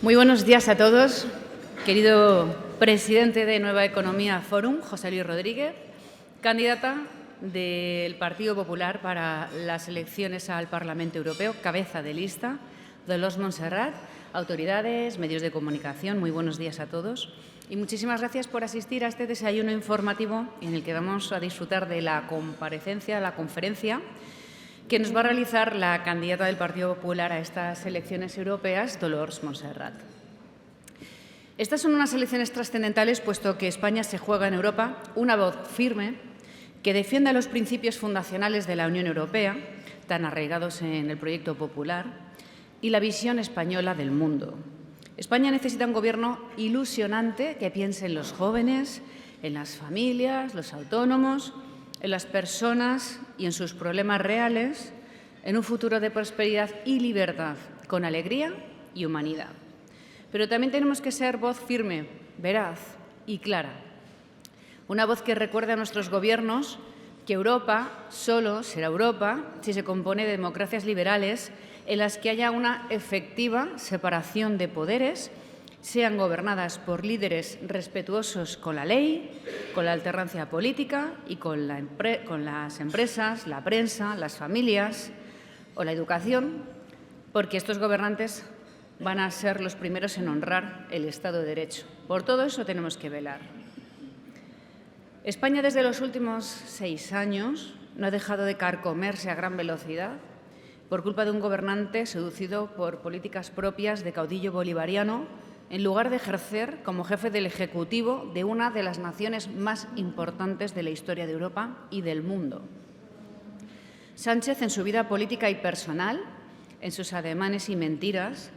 Muy buenos días a todos. Querido presidente de Nueva Economía Fórum, José Luis Rodríguez, candidata del Partido Popular para las elecciones al Parlamento Europeo, cabeza de lista, Dolors Montserrat, autoridades, medios de comunicación, muy buenos días a todos. Y muchísimas gracias por asistir a este desayuno informativo en el que vamos a disfrutar de la comparecencia, la conferencia que nos va a realizar la candidata del Partido Popular a estas elecciones europeas, Dolors Montserrat. Estas son unas elecciones trascendentales, puesto que España se juega en Europa una voz firme que defienda los principios fundacionales de la Unión Europea, tan arraigados en el proyecto popular, y la visión española del mundo. España necesita un gobierno ilusionante que piense en los jóvenes, en las familias, los autónomos, en las personas y en sus problemas reales, en un futuro de prosperidad y libertad, con alegría y humanidad. Pero también tenemos que ser voz firme, veraz y clara. Una voz que recuerde a nuestros gobiernos que Europa solo será Europa si se compone de democracias liberales en las que haya una efectiva separación de poderes, sean gobernadas por líderes respetuosos con la ley, con la alternancia política y con las empresas, la prensa, las familias o la educación, porque estos gobernantes van a ser los primeros en honrar el Estado de Derecho. Por todo eso tenemos que velar. España, desde los últimos 6 años, no ha dejado de carcomerse a gran velocidad por culpa de un gobernante seducido por políticas propias de caudillo bolivariano, en lugar de ejercer como jefe del Ejecutivo de una de las naciones más importantes de la historia de Europa y del mundo. Sánchez, en su vida política y personal, en sus ademanes y mentiras,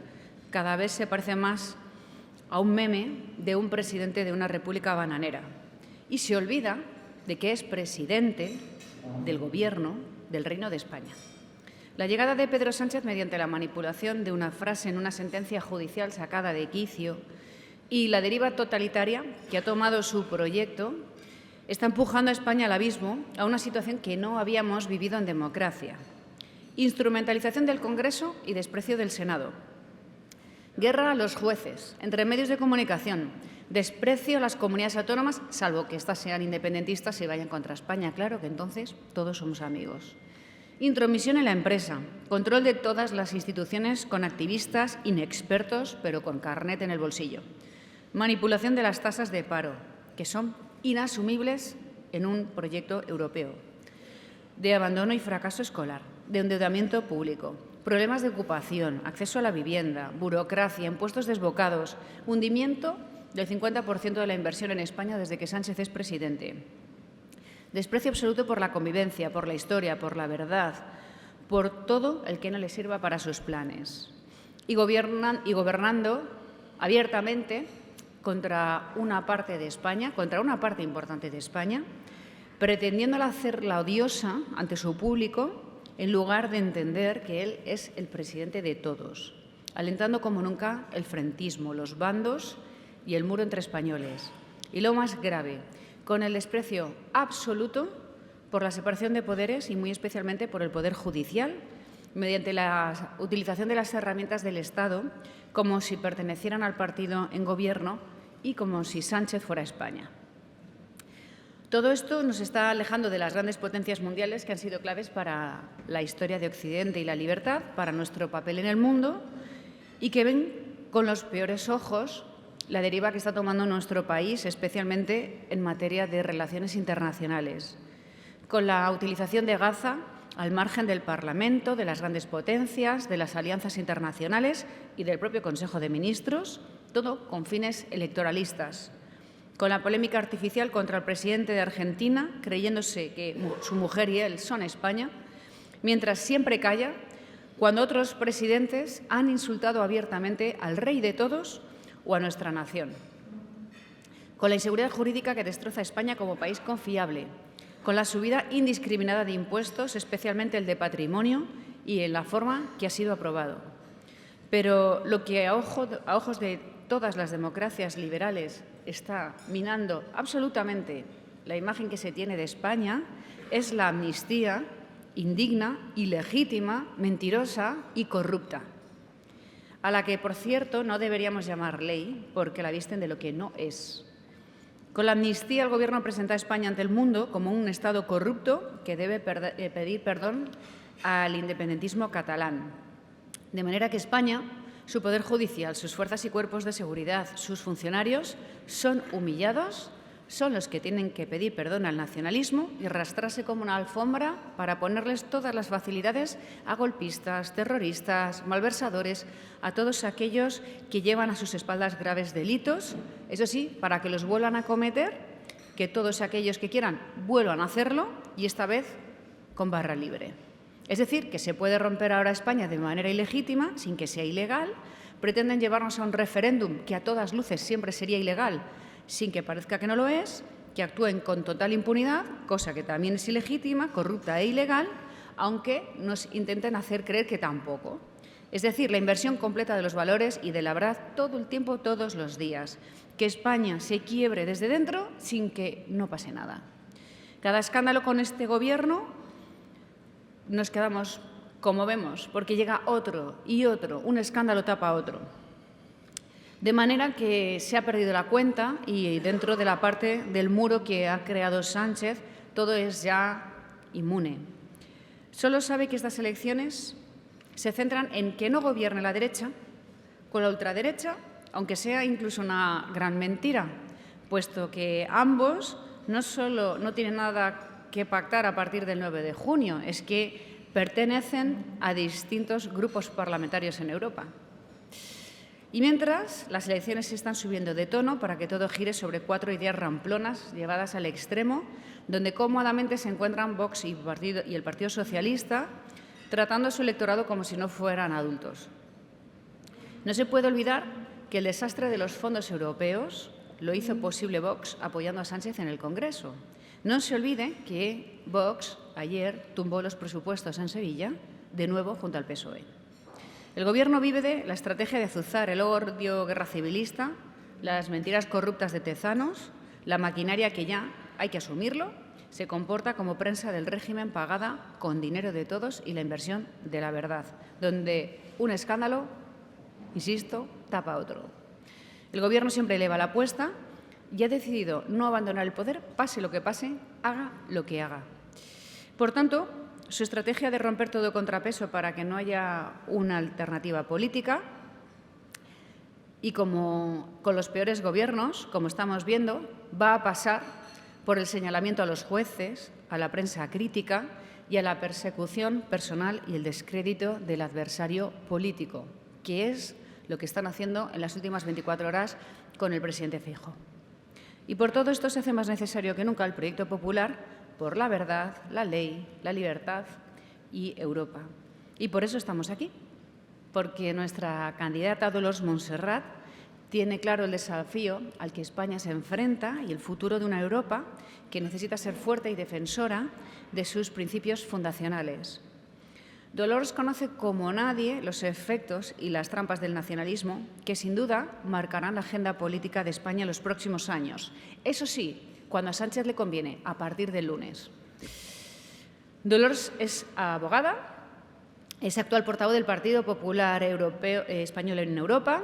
cada vez se parece más a un meme de un presidente de una república bananera y se olvida de que es presidente del Gobierno del Reino de España. La llegada de Pedro Sánchez mediante la manipulación de una frase en una sentencia judicial sacada de quicio y la deriva totalitaria que ha tomado su proyecto está empujando a España al abismo, a una situación que no habíamos vivido en democracia. Instrumentalización del Congreso y desprecio del Senado. Guerra a los jueces, entre medios de comunicación, desprecio a las comunidades autónomas, salvo que éstas sean independentistas y vayan contra España. Claro que entonces todos somos amigos. Intromisión en la empresa, control de todas las instituciones con activistas inexpertos, pero con carnet en el bolsillo. Manipulación de las tasas de paro, que son inasumibles en un proyecto europeo. De abandono y fracaso escolar, de endeudamiento público, problemas de ocupación, acceso a la vivienda, burocracia, impuestos desbocados, hundimiento del 50% de la inversión en España desde que Sánchez es presidente. Desprecio absoluto por la convivencia, por la historia, por la verdad, por todo el que no le sirva para sus planes. Y gobernando abiertamente contra una parte de España, contra una parte importante de España, pretendiéndola hacerla odiosa ante su público, en lugar de entender que él es el presidente de todos, alentando como nunca el frentismo, los bandos y el muro entre españoles. Y lo más grave, con el desprecio absoluto por la separación de poderes y muy especialmente por el Poder Judicial, mediante la utilización de las herramientas del Estado como si pertenecieran al partido en gobierno y como si Sánchez fuera España. Todo esto nos está alejando de las grandes potencias mundiales que han sido claves para la historia de Occidente y la libertad, para nuestro papel en el mundo y que ven con los peores ojos la deriva que está tomando nuestro país, especialmente en materia de relaciones internacionales, con la utilización de Gaza al margen del Parlamento, de las grandes potencias, de las alianzas internacionales y del propio Consejo de Ministros, todo con fines electoralistas, con la polémica artificial contra el presidente de Argentina, creyéndose que su mujer y él son España, mientras siempre calla cuando otros presidentes han insultado abiertamente al rey de todos o a nuestra nación, con la inseguridad jurídica que destroza a España como país confiable, con la subida indiscriminada de impuestos, especialmente el de patrimonio, y en la forma que ha sido aprobado. Pero lo que a ojos de todas las democracias liberales está minando absolutamente la imagen que se tiene de España es la amnistía indigna, ilegítima, mentirosa y corrupta. a la que, por cierto, no deberíamos llamar ley porque la visten de lo que no es. Con la amnistía, el Gobierno presenta a España ante el mundo como un Estado corrupto que debe pedir perdón al independentismo catalán. De manera que España, su Poder Judicial, sus fuerzas y cuerpos de seguridad, sus funcionarios, son humillados, son los que tienen que pedir perdón al nacionalismo y arrastrarse como una alfombra para ponerles todas las facilidades a golpistas, terroristas, malversadores, a todos aquellos que llevan a sus espaldas graves delitos, eso sí, para que los vuelvan a cometer, que todos aquellos que quieran vuelvan a hacerlo y esta vez con barra libre. Es decir, que se puede romper ahora España de manera ilegítima, sin que sea ilegal, pretenden llevarnos a un referéndum que a todas luces siempre sería ilegal, sin que parezca que no lo es, que actúen con total impunidad, cosa que también es ilegítima, corrupta e ilegal, aunque nos intenten hacer creer que tampoco. Es decir, la inversión completa de los valores y de la verdad todo el tiempo, todos los días. Que España se quiebre desde dentro sin que no pase nada. Cada escándalo con este Gobierno nos quedamos como vemos, porque llega otro y otro, un escándalo tapa otro. De manera que se ha perdido la cuenta y dentro de la parte del muro que ha creado Sánchez, todo es ya inmune. Solo sabe que estas elecciones se centran en que no gobierne la derecha con la ultraderecha, aunque sea incluso una gran mentira, puesto que ambos no solo no tienen nada que pactar a partir del 9 de junio, es que pertenecen a distintos grupos parlamentarios en Europa. Y mientras, las elecciones se están subiendo de tono para que todo gire sobre 4 ideas ramplonas llevadas al extremo, donde cómodamente se encuentran Vox y el Partido Socialista, tratando a su electorado como si no fueran adultos. No se puede olvidar que el desastre de los fondos europeos lo hizo posible Vox apoyando a Sánchez en el Congreso. No se olvide que Vox ayer tumbó los presupuestos en Sevilla, de nuevo junto al PSOE. El Gobierno vive de la estrategia de azuzar el odio guerra civilista, las mentiras corruptas de Tezanos, la maquinaria que ya, hay que asumirlo, se comporta como prensa del régimen pagada con dinero de todos y la inversión de la verdad, donde un escándalo, insisto, tapa otro. El Gobierno siempre eleva la apuesta y ha decidido no abandonar el poder, pase lo que pase, haga lo que haga. Por tanto, su estrategia de romper todo contrapeso para que no haya una alternativa política y como con los peores gobiernos, como estamos viendo, va a pasar por el señalamiento a los jueces, a la prensa crítica y a la persecución personal y el descrédito del adversario político, que es lo que están haciendo en las últimas 24 horas con el presidente Feijóo. Y por todo esto se hace más necesario que nunca el proyecto popular por la verdad, la ley, la libertad y Europa. Y por eso estamos aquí, porque nuestra candidata Dolors Montserrat tiene claro el desafío al que España se enfrenta y el futuro de una Europa que necesita ser fuerte y defensora de sus principios fundacionales. Dolors conoce como nadie los efectos y las trampas del nacionalismo que, sin duda, marcarán la agenda política de España en los próximos años. Eso sí, cuando a Sánchez le conviene, a partir del lunes. Dolors es abogada, es actual portavoz del Partido Popular Español en Europa,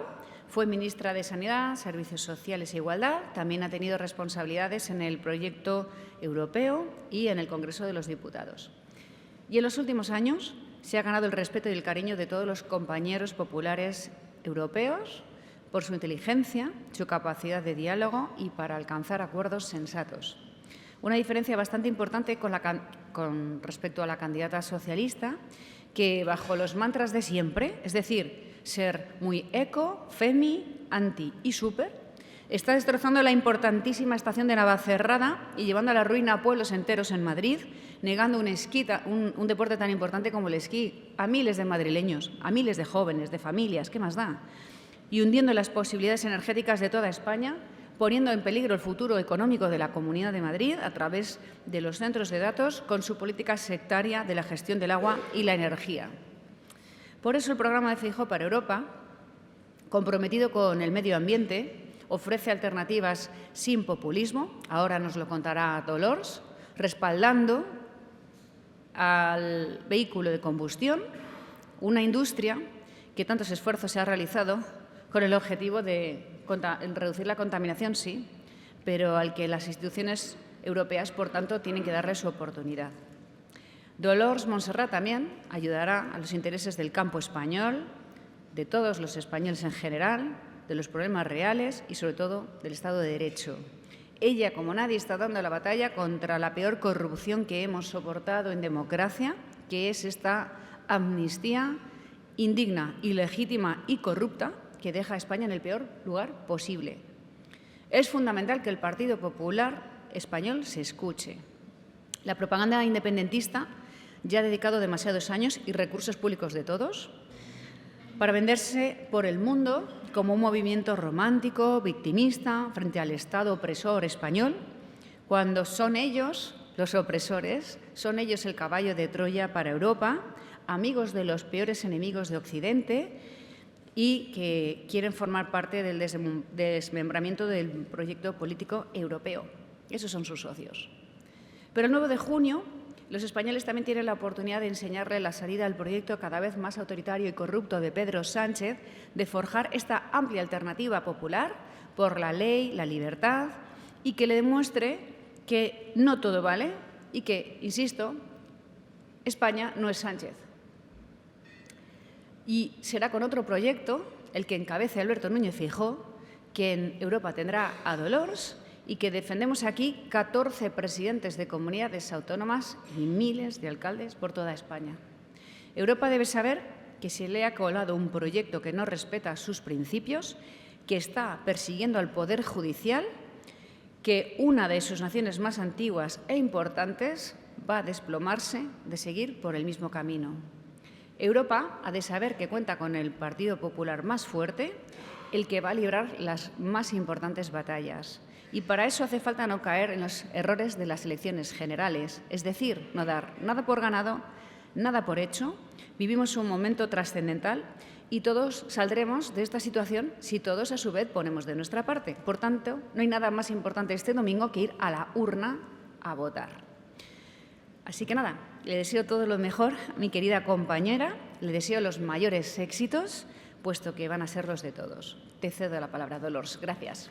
fue ministra de Sanidad, Servicios Sociales e Igualdad, también ha tenido responsabilidades en el proyecto europeo y en el Congreso de los Diputados. Y en los últimos años se ha ganado el respeto y el cariño de todos los compañeros populares europeos por su inteligencia, su capacidad de diálogo y para alcanzar acuerdos sensatos. Una diferencia bastante importante con respecto a la candidata socialista, que bajo los mantras de siempre, es decir, ser muy eco, femi, anti y súper, está destrozando la importantísima estación de Navacerrada y llevando a la ruina a pueblos enteros en Madrid, negando un deporte tan importante como el esquí a miles de madrileños, a miles de jóvenes, de familias, ¿qué más da? Y hundiendo las posibilidades energéticas de toda España, poniendo en peligro el futuro económico de la Comunidad de Madrid a través de los centros de datos con su política sectaria de la gestión del agua y la energía. Por eso el programa de Feijóo para Europa, comprometido con el medio ambiente, ofrece alternativas sin populismo, ahora nos lo contará Dolors, respaldando al vehículo de combustión, una industria que tantos esfuerzos se ha realizado con el objetivo de reducir la contaminación, sí, pero al que las instituciones europeas, por tanto, tienen que darle su oportunidad. Dolors Montserrat también ayudará a los intereses del campo español, de todos los españoles en general, de los problemas reales y, sobre todo, del Estado de Derecho. Ella, como nadie, está dando la batalla contra la peor corrupción que hemos soportado en democracia, que es esta amnistía indigna, ilegítima y corrupta que deja a España en el peor lugar posible. Es fundamental que el Partido Popular español se escuche. La propaganda independentista ya ha dedicado demasiados años y recursos públicos de todos para venderse por el mundo como un movimiento romántico, victimista, frente al Estado opresor español, cuando son ellos los opresores, son ellos el caballo de Troya para Europa, amigos de los peores enemigos de Occidente y que quieren formar parte del desmembramiento del proyecto político europeo. Esos son sus socios. Pero el 9 de junio, los españoles también tienen la oportunidad de enseñarle la salida al proyecto cada vez más autoritario y corrupto de Pedro Sánchez de forjar esta amplia alternativa popular por la ley, la libertad y que le demuestre que no todo vale y que, insisto, España no es Sánchez. Y será con otro proyecto, el que encabece Alberto Núñez Feijóo, que en Europa tendrá a Dolors y que defendemos aquí 14 presidentes de comunidades autónomas y miles de alcaldes por toda España. Europa debe saber que se le ha colado un proyecto que no respeta sus principios, que está persiguiendo al Poder Judicial, que una de sus naciones más antiguas e importantes va a desplomarse de seguir por el mismo camino. Europa ha de saber que cuenta con el Partido Popular más fuerte, el que va a librar las más importantes batallas. Y para eso hace falta no caer en los errores de las elecciones generales, es decir, no dar nada por ganado, nada por hecho. Vivimos un momento trascendental y todos saldremos de esta situación si todos a su vez ponemos de nuestra parte. Por tanto, no hay nada más importante este domingo que ir a la urna a votar. Así que nada, le deseo todo lo mejor a mi querida compañera, le deseo los mayores éxitos, puesto que van a ser los de todos. Te cedo la palabra, Dolors. Gracias.